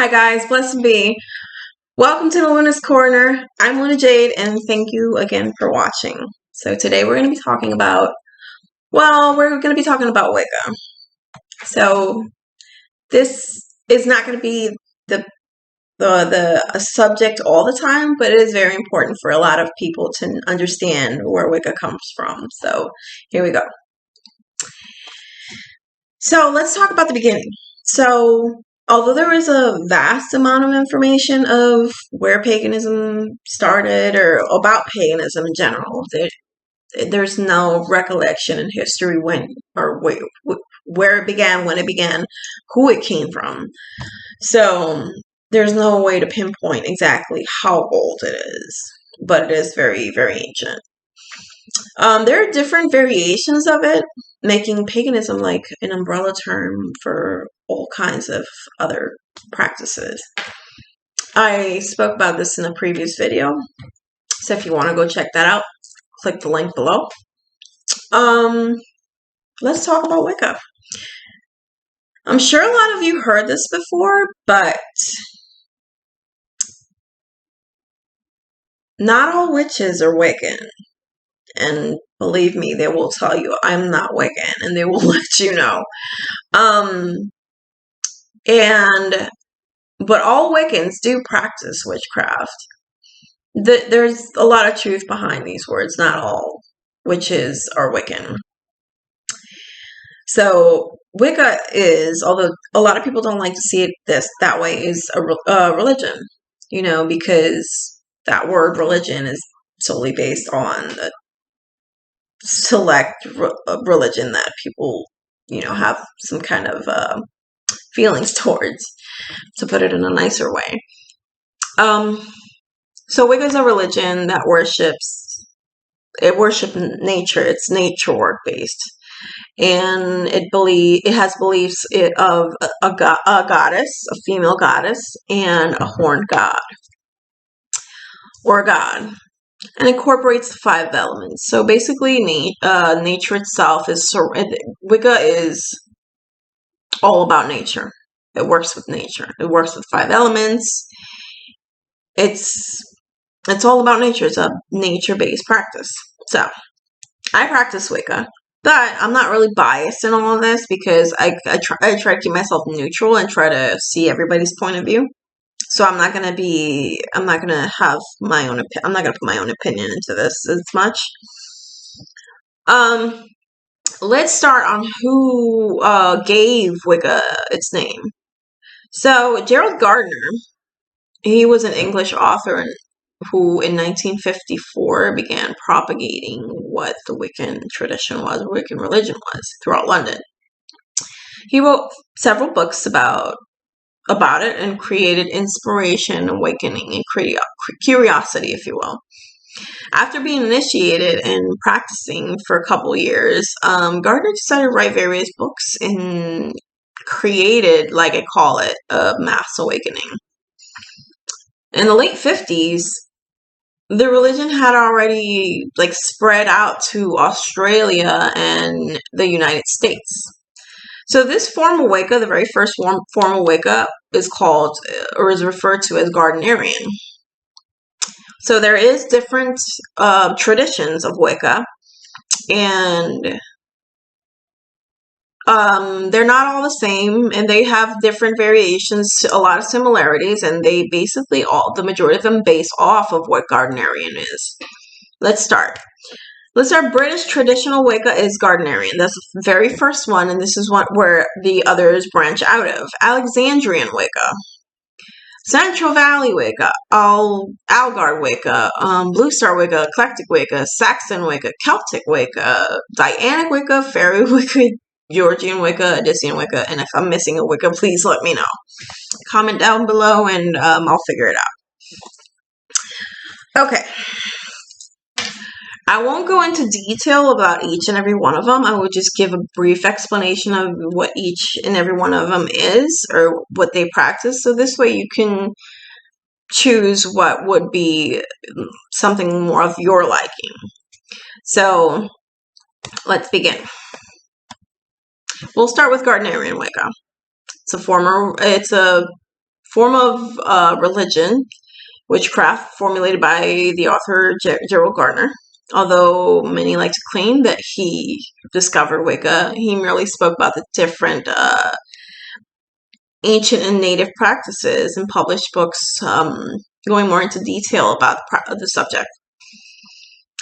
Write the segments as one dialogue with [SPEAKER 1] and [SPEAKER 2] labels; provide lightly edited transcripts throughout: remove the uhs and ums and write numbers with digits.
[SPEAKER 1] Hi guys, blessed be. Welcome to the Luna's Corner. I'm Luna Jade and thank you again for watching. So today we're going to be talking about, Wicca. So this is not going to be a subject all the time, but it is very important for a lot of people to understand where Wicca comes from. So here we go. So let's talk about the beginning. So although there is a vast amount of information of where paganism started or about paganism in general, there's no recollection in history where it began, when it began, who it came from. So there's no way to pinpoint exactly how old it is, but it is very, very ancient. There are different variations of it, making paganism like an umbrella term for all kinds of other practices. I spoke about this in a previous video, so if you want to go check that out, click the link below. Let's talk about Wicca. I'm sure a lot of you heard this before, but not all witches are Wiccan. And believe me, they will tell you I'm not Wiccan, and they will let you know. But all Wiccans do practice witchcraft. There's a lot of truth behind these words. Not all witches are Wiccan. So Wicca is, although a lot of people don't like to see it that way, is a religion. You know, because that word religion is solely based on the select religion that people, have some kind of feelings towards, to put it in a nicer way. So Wicca is a religion that worships nature. It's nature work based, and it has beliefs of a goddess, a female goddess, and a horned god or a god, and incorporates the 5 elements. So basically, nature itself Wicca is all about nature. It works with nature. It works with 5 elements. It's all about nature. It's a nature-based practice. So I practice Wicca, but I'm not really biased in all of this because I try to keep myself neutral and try to see everybody's point of view. So I'm not gonna have my own. I'm not gonna put my own opinion into this as much. Let's start on who gave Wicca its name. So Gerald Gardner, he was an English author who in 1954 began propagating what the Wiccan tradition was, or Wiccan religion was, throughout London. He wrote several books about it and created inspiration, awakening, and curiosity, if you will. After being initiated and practicing for a couple years, Gardner decided to write various books and created, like I call it, a mass awakening. In the late 50s, the religion had already spread out to Australia and the United States. So this form of Wicca, the very first form of Wicca, is called, or is referred to as, Gardnerian. So there is different traditions of Wicca, and they're not all the same, and they have different variations, a lot of similarities, and they basically the majority of them base off of what Gardnerian is. Let's start. British traditional Wicca is Gardnerian. That's the very first one, and this is where the others branch out of. Alexandrian Wicca, Central Valley Wicca, Algar Wicca, Blue Star Wicca, Eclectic Wicca, Saxon Wicca, Celtic Wicca, Dianic Wicca, Fairy Wicca, Georgian Wicca, Odyssean Wicca, and if I'm missing a Wicca, please let me know. Comment down below and I'll figure it out. Okay. I won't go into detail about each and every one of them. I will just give a brief explanation of what each and every one of them is, or what they practice. So this way you can choose what would be something more of your liking. So let's begin. We'll start with Gardnerian Wicca. It's a form of religion, witchcraft, formulated by the author Gerald Gardner. Although many like to claim that he discovered Wicca, he merely spoke about the different ancient and native practices and published books going more into detail about the subject.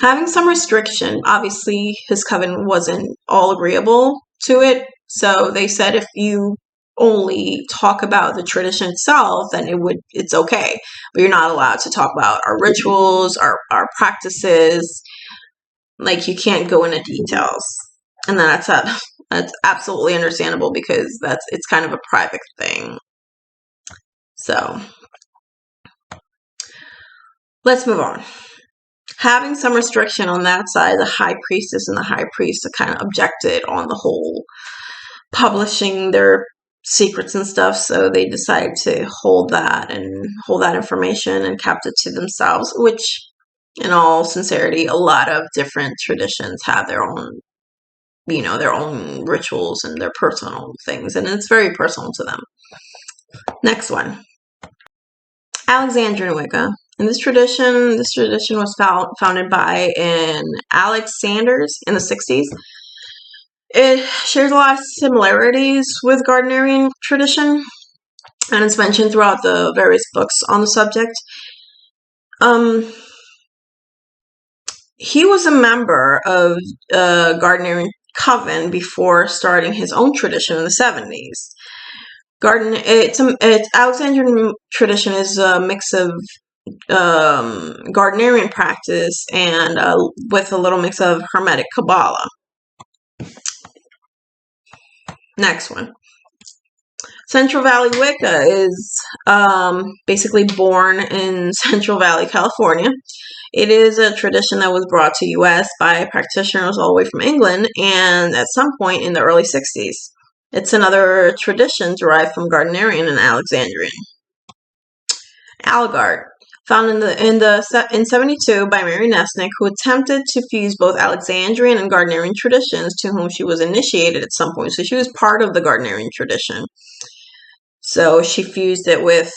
[SPEAKER 1] Having some restriction, obviously his coven wasn't all agreeable to it, so they said if you only talk about the tradition itself, then it's okay, but you're not allowed to talk about our rituals, our practices. Like, you can't go into details, and that's absolutely understandable because it's kind of a private thing. So let's move on. Having some restriction on that side, the high priestess and the high priest kind of objected on the whole publishing their secrets and stuff, so they decided to hold that information and kept it to themselves, which, in all sincerity, a lot of different traditions have their own, their own rituals and their personal things, and it's very personal to them. Next one. Alexandrian Wicca. And this tradition was founded by an Alexanders in the 60s. It shares a lot of similarities with Gardnerian tradition, and it's mentioned throughout the various books on the subject. He was a member of Gardnerian coven before starting his own tradition in the 70s. Alexandrian tradition is a mix of Gardnerian practice and with a little mix of Hermetic Kabbalah. Next one. Central Valley Wicca is basically born in Central Valley, California. It is a tradition that was brought to U.S. by practitioners all the way from England, and at some point in the early 60s. It's another tradition derived from Gardnerian and Alexandrian. Algard, founded in 72 by Mary Nesnick, who attempted to fuse both Alexandrian and Gardnerian traditions, to whom she was initiated at some point. So she was part of the Gardnerian tradition. So she fused it with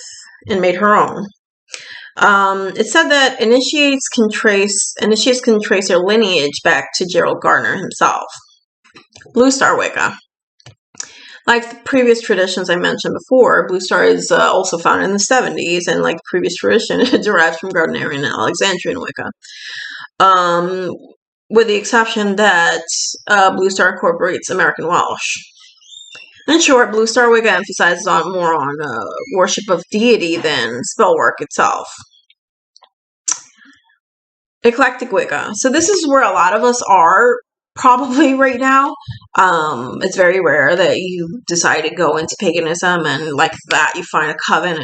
[SPEAKER 1] and made her own. It's said that initiates can trace their lineage back to Gerald Gardner himself. Blue Star Wicca. Like the previous traditions I mentioned before, Blue Star is also found in the 70s, and like the previous tradition, it derives from Gardnerian and Alexandrian Wicca. With the exception that Blue Star incorporates American Welsh. In short, Blue Star Wicca emphasizes more on worship of deity than spell work itself. Eclectic Wiga. So this is where a lot of us are probably right now. It's very rare that you decide to go into paganism and like that you find a coven,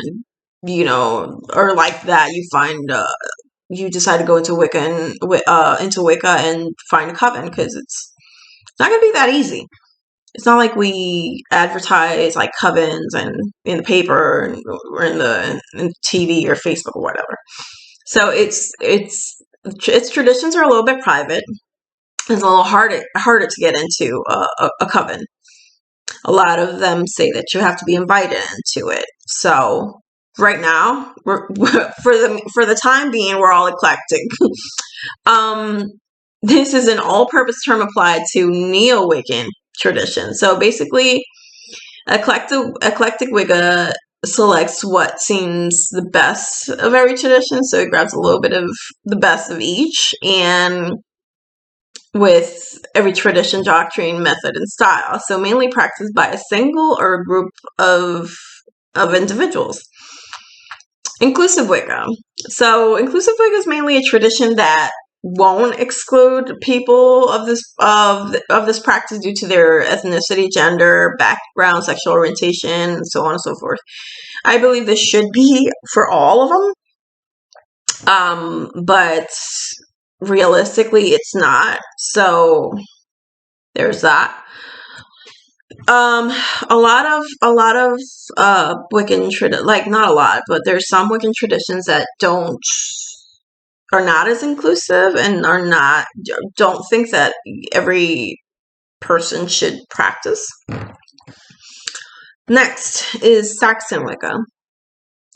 [SPEAKER 1] and or like that you find you decide to go into Wicca and find a coven, because it's not going to be that easy. It's not like we advertise like covens and in the paper or in TV or Facebook or whatever. So its traditions are a little bit private. It's a little harder to get into a coven. A lot of them say that you have to be invited into it. So right now, for the time being, we're all eclectic. This is an all-purpose term applied to Neo-Wiccan tradition. So basically, eclectic Wicca selects what seems the best of every tradition. So it grabs a little bit of the best of each, and with every tradition, doctrine, method, and style. So mainly practiced by a single or a group of individuals. Inclusive Wicca. So inclusive Wicca is mainly a tradition that won't exclude people of this practice due to their ethnicity, gender, background, sexual orientation, and so on and so forth. I believe this should be for all of them, but realistically, it's not. So there's that. A lot of Wiccan not a lot, but there's some Wiccan traditions that are not as inclusive and don't think that every person should practice. Next is Saxon Wicca.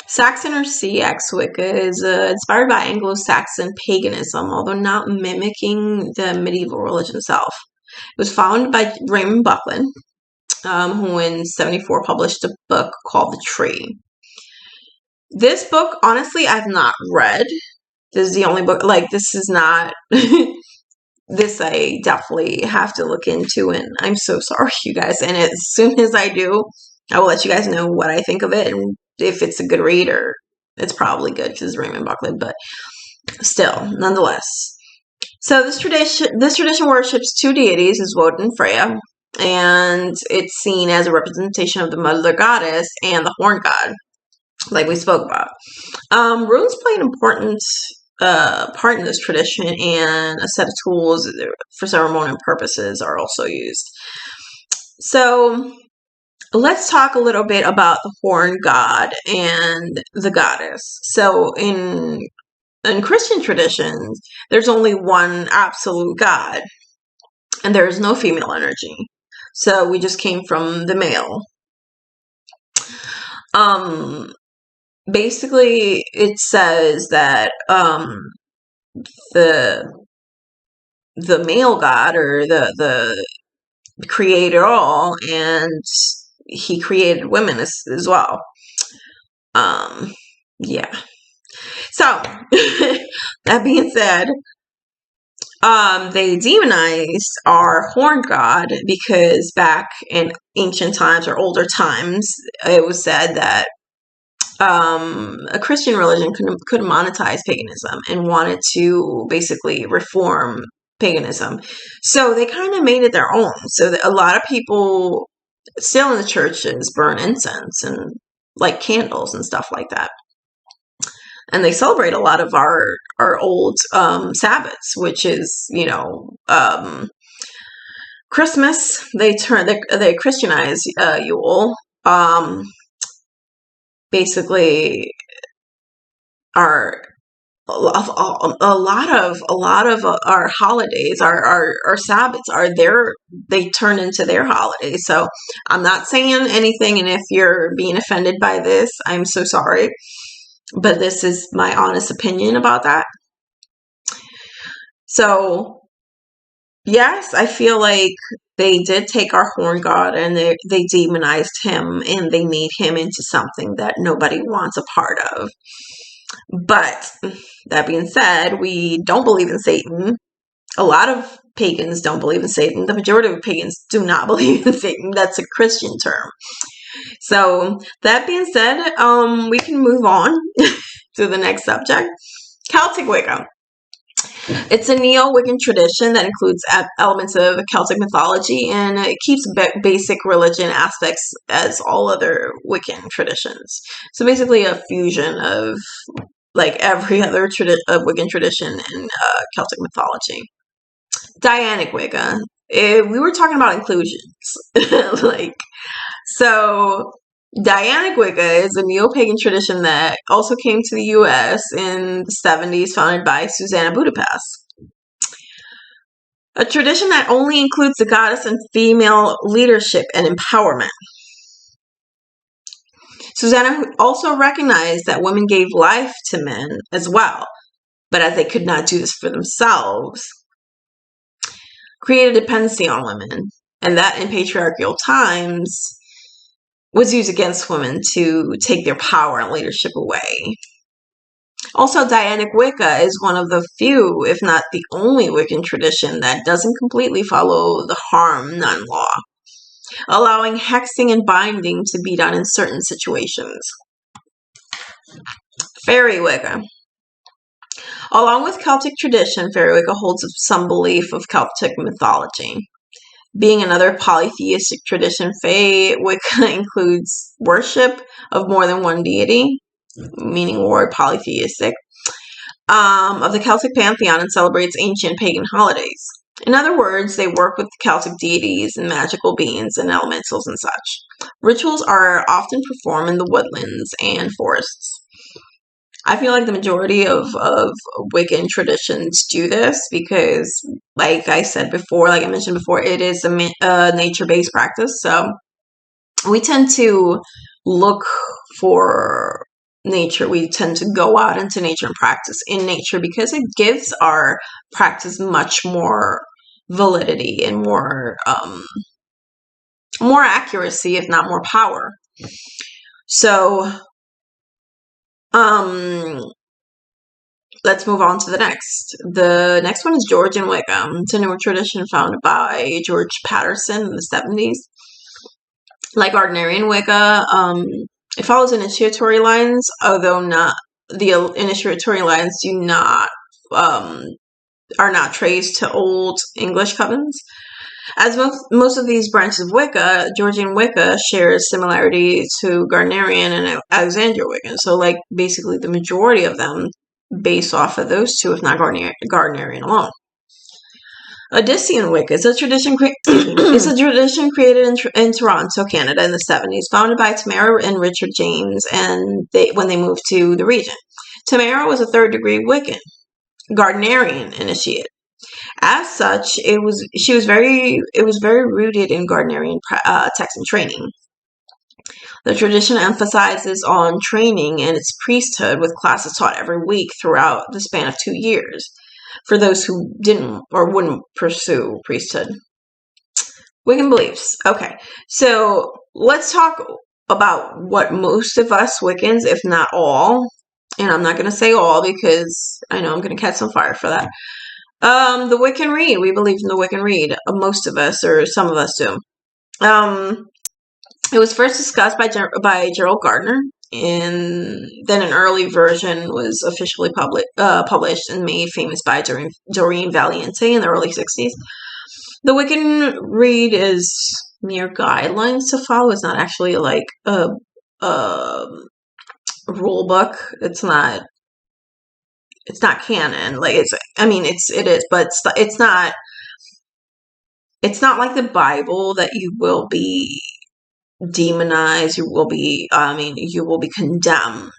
[SPEAKER 1] Saxon or CX Wicca is inspired by Anglo-Saxon paganism, although not mimicking the medieval religion itself. It was founded by Raymond Buckland, who in 1974 published a book called The Tree. This book, honestly, I've not read. This is the only book, like, this is not, this I definitely have to look into, and I'm so sorry, you guys. And as soon as I do, I will let you guys know what I think of it, and if it's a good read, or it's probably good because it's Raymond Buckland, but still, nonetheless. So this tradition worships two deities, is Woden and Freya, and it's seen as a representation of the mother goddess and the horn god, like we spoke about. Runes play an important part in this tradition, and a set of tools for ceremonial purposes are also used. So let's talk a little bit about the horn god and the goddess. So in Christian traditions, there's only one absolute god, and there is no female energy. So we just came from the male. Basically, it says that the male god, or the created all, and he created women as well. Yeah. So that being said, they demonized our horn god because back in ancient times or older times, it was said that a Christian religion could monetize paganism and wanted to basically reform paganism. So they kind of made it their own. So that a lot of people still in the churches burn incense and like candles and stuff like that. And they celebrate a lot of our old Sabbats, which is, Christmas. They Christianize Yule. Basically, our a lot of our holidays, our Sabbats they turn into their holidays. So I'm not saying anything, and if you're being offended by this, I'm so sorry, but this is my honest opinion about that. So yes, I feel like they did take our horn god and they demonized him, and they made him into something that nobody wants a part of. But that being said, we don't believe in Satan. A lot of pagans don't believe in Satan. The majority of pagans do not believe in Satan. That's a Christian term. So that being said, we can move on to the next subject. Celtic Wicca. It's a neo-Wiccan tradition that includes elements of Celtic mythology, and it keeps basic religion aspects as all other Wiccan traditions. So basically a fusion of like every other Wiccan tradition in Celtic mythology. Dianic Wicca. We were talking about inclusions. So Dianic Wicca is a neo-pagan tradition that also came to the U.S. in the 70s, founded by Susanna Budapest. A tradition that only includes the goddess and female leadership and empowerment. Susanna also recognized that women gave life to men as well, but as they could not do this for themselves, created dependency on women, and that in patriarchal times was used against women to take their power and leadership away. Also, Dianic Wicca is one of the few, if not the only, Wiccan tradition that doesn't completely follow the harm none law, allowing hexing and binding to be done in certain situations. Fairy Wicca. Along with Celtic tradition, Fairy Wicca holds some belief of Celtic mythology. Being another polytheistic tradition, Fae Wicca includes worship of more than one deity, meaning word polytheistic, of the Celtic pantheon, and celebrates ancient pagan holidays. In other words, they work with Celtic deities and magical beings and elementals and such. Rituals are often performed in the woodlands and forests. I feel like the majority of Wiccan traditions do this because, like I said before, like I mentioned before, it is a nature-based practice. So we tend to look for nature. We tend to go out into nature and practice in nature because it gives our practice much more validity and more accuracy, if not more power. So, let's move on to the next. The next one is Georgian Wicca. It's a newer tradition founded by George Patterson in the 70s. Like Gardnerian Wicca, it follows initiatory lines, although not the initiatory lines do not are not traced to Old English covens. As most of these branches of Wicca, Georgian Wicca shares similarity to Gardnerian and Alexandrian Wicca. So, like, basically the majority of them based off of those two, if not Gardnerian alone. Odyssean Wicca is a tradition created in Toronto, Canada, in the 70s, founded by Tamara and Richard James, and when they moved to the region. Tamara was a third-degree Wiccan, Gardnerian initiate. As such, it was very rooted in Gardnerian text and training. The tradition emphasizes on training and its priesthood, with classes taught every week throughout the span of 2 years for those who didn't or wouldn't pursue priesthood. Wiccan beliefs. Okay, so let's talk about what most of us Wiccans, if not all, and I'm not going to say all because I know I'm going to catch some fire for that. The Wiccan Rede. We believe in the Wiccan Rede. Most of us, or some of us, do. It was first discussed by Gerald Gardner, and then an early version was officially published and made famous by Doreen Valiente in the early 60s. The Wiccan Rede is mere guidelines to follow. It's not actually like a rule book. It's not canon. Like it is, but it's not like the Bible that you will be demonized. You will be condemned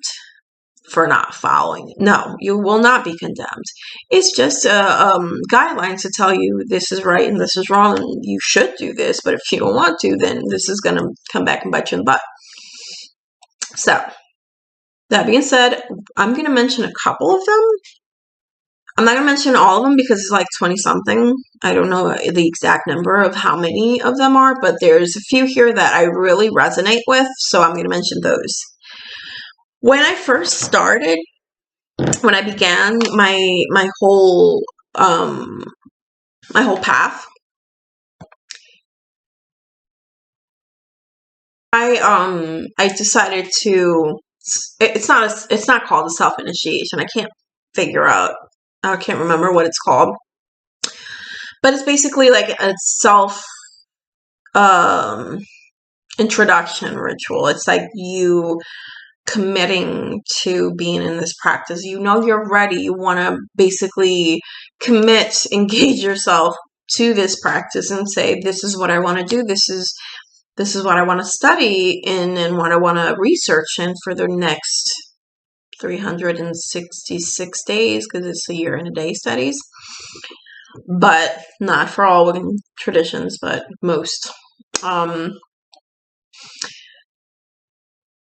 [SPEAKER 1] for not following. No, you will not be condemned. It's just guidelines to tell you this is right and this is wrong and you should do this, but if you don't want to, then this is going to come back and bite you in the butt. So, that being said, I'm going to mention a couple of them. I'm not going to mention all of them because it's like 20-something. I don't know the exact number of how many of them are, but there's a few here that I really resonate with, so I'm going to mention those. When I first started, when I began my whole path, I decided to. It's not called a self-initiation. I can't remember what it's called, but it's basically like a self introduction ritual. It's like you committing to being in this practice. You know you're ready. You want to basically engage yourself to this practice and say, this is what I want to do. This is what I want to study in and what I want to research in for the next 366 days, because it's a year and a day studies. But not for all Wiccan traditions, but most.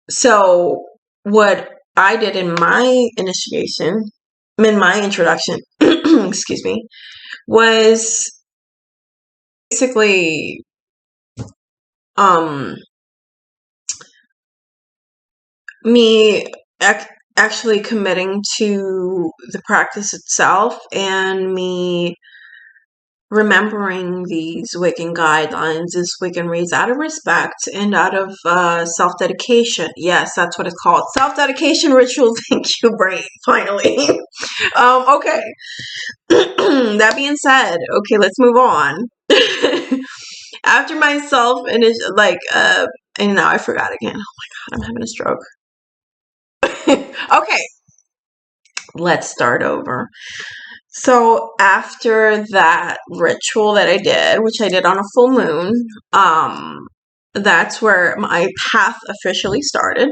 [SPEAKER 1] So what I did in my introduction, excuse me, was basically me actually committing to the practice itself and me remembering these Wiccan guidelines, these Wiccan reads out of respect and out of self-dedication. Yes, that's what it's called. Self-dedication rituals. Thank you, brain. Finally. Okay. That being said, okay, let's move on. After myself and now I forgot again. Oh my God, I'm having a stroke. Okay. Let's start over. So after that ritual that I did, which I did on a full moon, that's where my path officially started.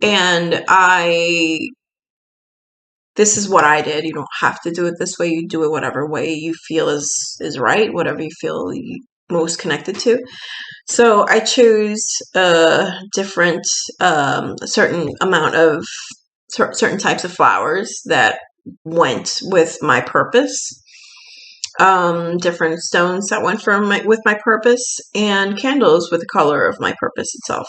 [SPEAKER 1] And this is what I did. You don't have to do it this way. You do it whatever way you feel is right, whatever you feel most connected to. So I chose a different, certain amount of certain types of flowers that went with my purpose. Different stones that went with my purpose, and candles with the color of my purpose itself.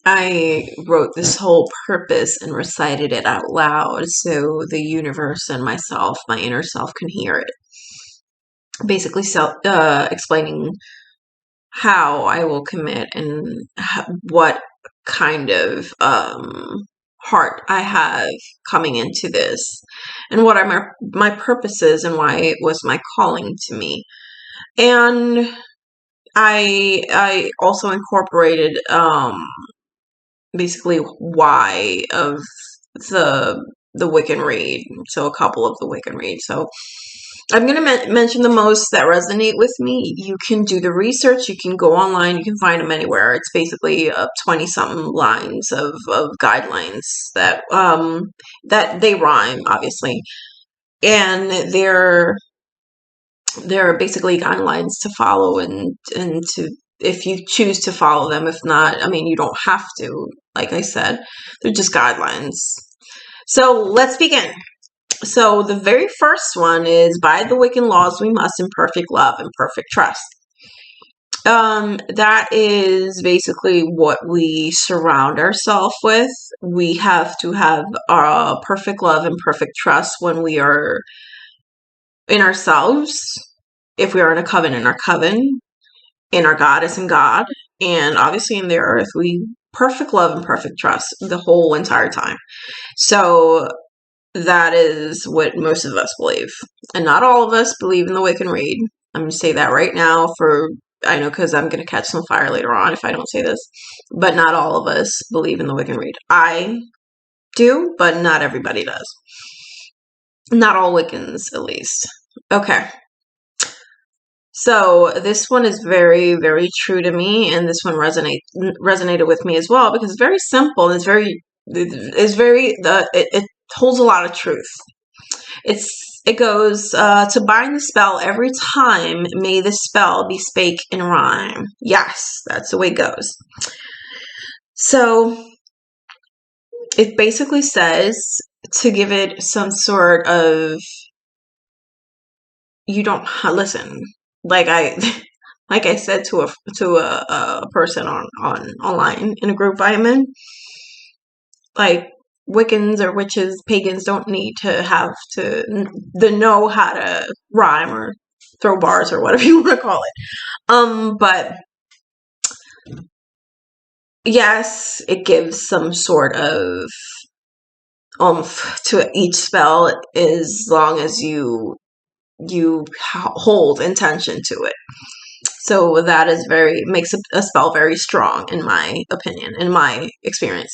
[SPEAKER 1] I wrote this whole purpose and recited it out loud so the universe and myself, my inner self, can hear it. Basically, explaining how I will commit and what kind of heart I have coming into this, and what are my purposes and why it was my calling to me. And I also incorporated basically why of the Wiccan read. So a couple of the Wiccan reads. So I'm going to mention the most that resonate with me. You can do the research. You can go online. You can find them anywhere. It's basically 20-something lines of guidelines that that they rhyme, obviously, and they're basically guidelines to follow, and to, if you choose to follow them. If not, I mean, you don't have to. Like I said, they're just guidelines. So let's begin. So the very first one is, by the Wiccan laws we must, in perfect love and perfect trust. That is basically what we surround ourselves with. We have to have perfect love and perfect trust when we are in ourselves. If we are in a coven, in our coven, in our goddess and God, and obviously in the earth, we perfect love and perfect trust the whole entire time. So that is what most of us believe. And not all of us believe in the Wiccan read. I'm going to say that right now, I know, because I'm going to catch some fire later on if I don't say this. But not all of us believe in the Wiccan read. I do, but not everybody does. Not all Wiccans, at least. Okay. So this one is very, very true to me, and this one resonated with me as well, because it's very simple. And it holds a lot of truth. It goes to bind the spell every time. May the spell be spake in rhyme. Yes, that's the way it goes. So it basically says to give it some sort of, you don't listen. Like I said to a person on online in a group I'm in, like, Wiccans or witches, pagans don't need to have to know how to rhyme or throw bars or whatever you want to call it. But yes, it gives some sort of oomph to each spell, as long as you hold intention to it. So that is makes a spell very strong, in my opinion, in my experience.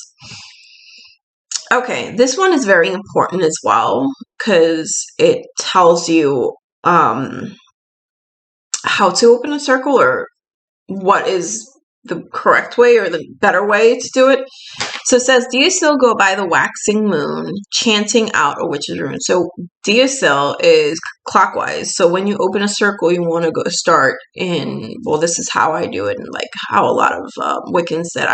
[SPEAKER 1] Okay, this one is very important as well, because it tells you how to open a circle, or what is the correct way or the better way to do it. So it says, Deosil go by the waxing moon, chanting out a witch's rune. So Deosil is clockwise. So when you open a circle, you want to start in, well, this is how I do it, and like how a lot of Wiccans that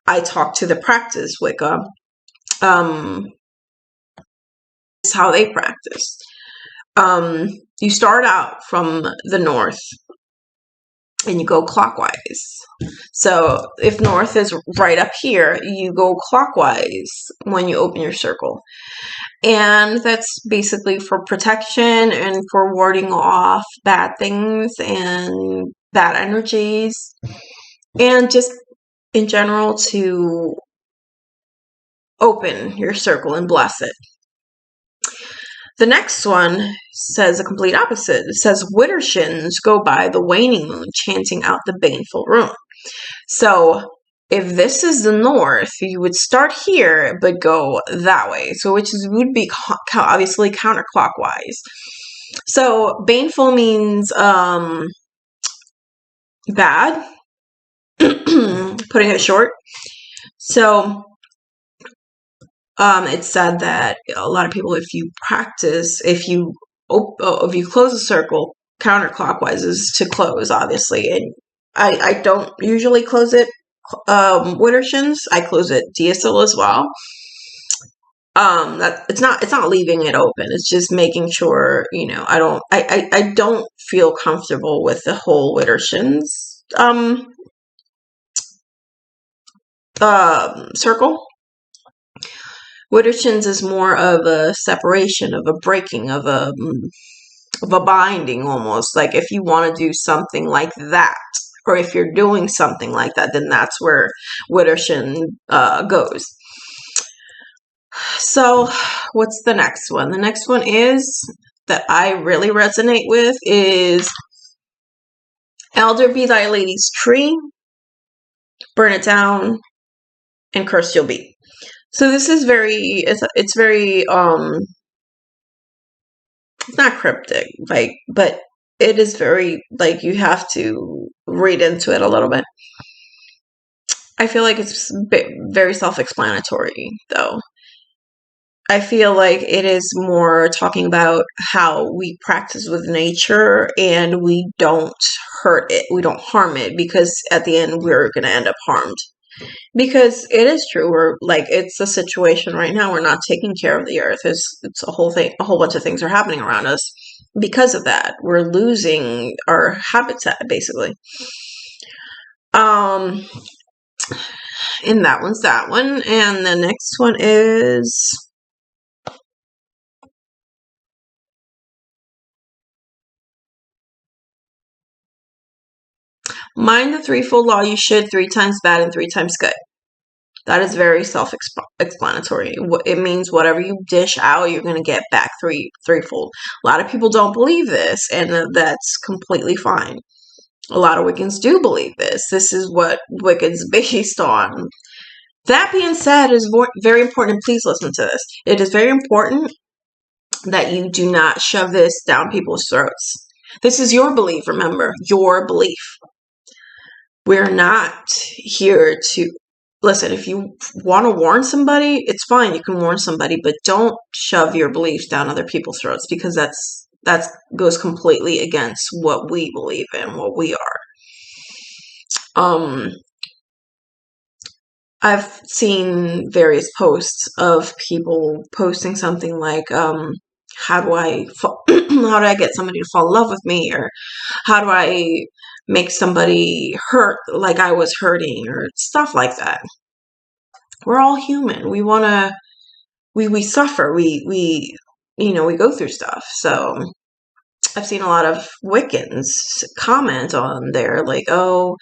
[SPEAKER 1] I talk to that practice Wicca, is how they practice. You start out from the north and you go clockwise. So if north is right up here, you go clockwise when you open your circle. And that's basically for protection and for warding off bad things and bad energies, and just in general to open your circle and bless it. The next one says a complete opposite. It says, Widdershins go by the waning moon, chanting out the baneful rune. So if this is the north, you would start here, but go that way. So would be obviously counterclockwise. So baneful means bad, putting it short. So it's said that a lot of people, if you if you close a circle, counterclockwise is to close, obviously. And I don't usually close it Widdershins. I close it diacetyl as well. That it's not leaving it open. It's just making sure, I don't feel comfortable with the whole Widdershins circle. Widdershins is more of a separation, of a breaking, of a binding, almost. Like if you want to do something like that, or if you're doing something like that, then that's where Widdershin goes. So what's the next one? The next one is that I really resonate with is Elder be thy lady's tree, burn it down, and cursed you'll be. So this is very, it's very, it's not cryptic, like, but it is very, like, you have to read into it a little bit. I feel like it's very self-explanatory, though. I feel like it is more talking about how we practice with nature and we don't hurt it, we don't harm it, because at the end we're going to end up harmed. Because it is true, we're like, it's a situation right now, we're not taking care of the earth. It's a whole bunch of things are happening around us because of that. We're losing our habitat, basically. And that one's that one. And the next one is mind the threefold law. You should 3 times bad and 3 times good. That is very self-explanatory. It means whatever you dish out, you're going to get back threefold. A lot of people don't believe this, and that's completely fine. A lot of Wiccans do believe this. This is what Wicca's based on. That being said, it is very important, and please listen to this. It is very important that you do not shove this down people's throats. This is your belief, remember, your belief. We're not here to... Listen, if you want to warn somebody, it's fine. You can warn somebody, but don't shove your beliefs down other people's throats, because that goes completely against what we believe in, what we are. I've seen various posts of people posting something like, how do I get somebody to fall in love with me, or how do I make somebody hurt like I was hurting, or stuff like that. We're all human. We want to, we suffer. We go through stuff. So I've seen a lot of Wiccans comment on there like, oh,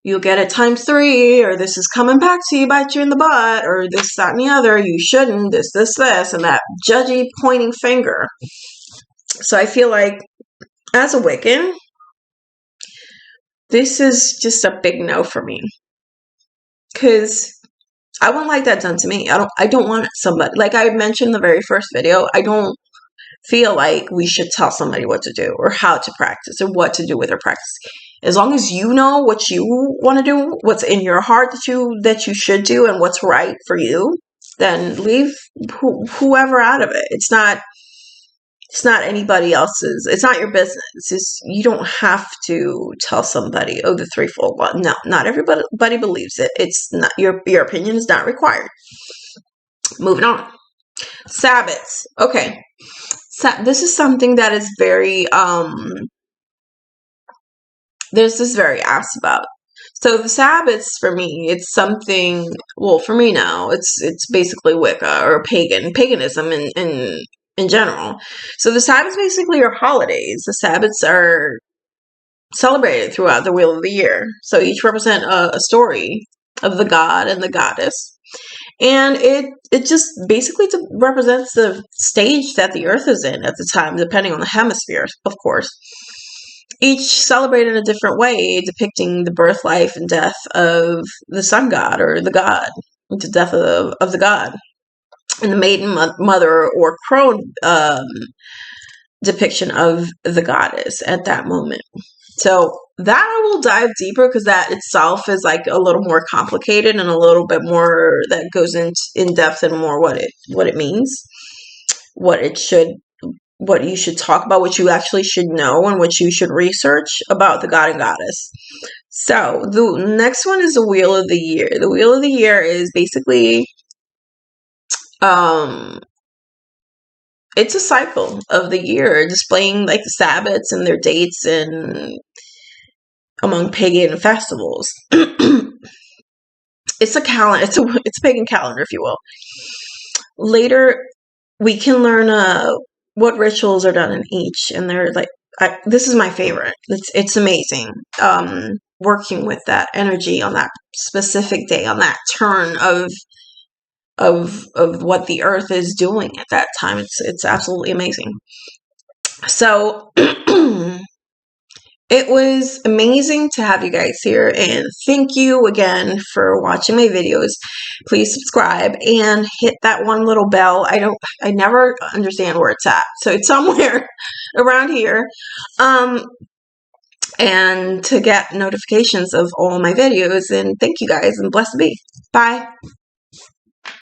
[SPEAKER 1] you'll get it ×3, or this is coming back to you, bite you in the butt, or this, that, and the other, you shouldn't, this, and that judgy pointing finger. So I feel like, as a Wiccan, this is just a big no for me. Because I wouldn't like that done to me. I don't want somebody, like I mentioned in the very first video, I don't feel like we should tell somebody what to do, or how to practice, or what to do with their practice. As long as you know what you want to do, what's in your heart that you should do, and what's right for you, then leave whoever out of it. It's not anybody else's. It's not your business. You don't have to tell somebody, oh, the threefold law. No, not everybody believes it. It's not your opinion is not required. Moving on. Sabbats. Okay. This is something that is very there's this very asked about. So the Sabbats, for me, it's something, well, for me now, it's basically Wicca, or paganism in general. So the Sabbats basically are holidays. The Sabbats are celebrated throughout the wheel of the year. So each represent a story of the god and the goddess. And it just basically represents the stage that the earth is in at the time, depending on the hemisphere, of course. Each celebrated in a different way, depicting the birth, life, and death of the sun god, or the god, the death of the god. And the maiden, mother, or crone depiction of the goddess at that moment. So that I will dive deeper, because that itself is like a little more complicated, and a little bit more that goes in depth, and more what it means, what it should what you should talk about, what you actually should know, and what you should research about the god and goddess. So the next one is the Wheel of the Year. The Wheel of the Year is basically it's a cycle of the year displaying like the Sabbats and their dates and among pagan festivals. It's a calendar. It's a pagan calendar, if you will. Later, we can learn what rituals are done in each, and they're like this is my favorite. It's amazing. Working with that energy on that specific day, on that turn of what the earth is doing at that time. It's absolutely amazing. So it was amazing to have you guys here, and thank you again for watching my videos. Please subscribe and hit that one little bell. I never understand where it's at, so it's somewhere around here. And to get notifications of all my videos. And thank you guys, and blessed be. Bye.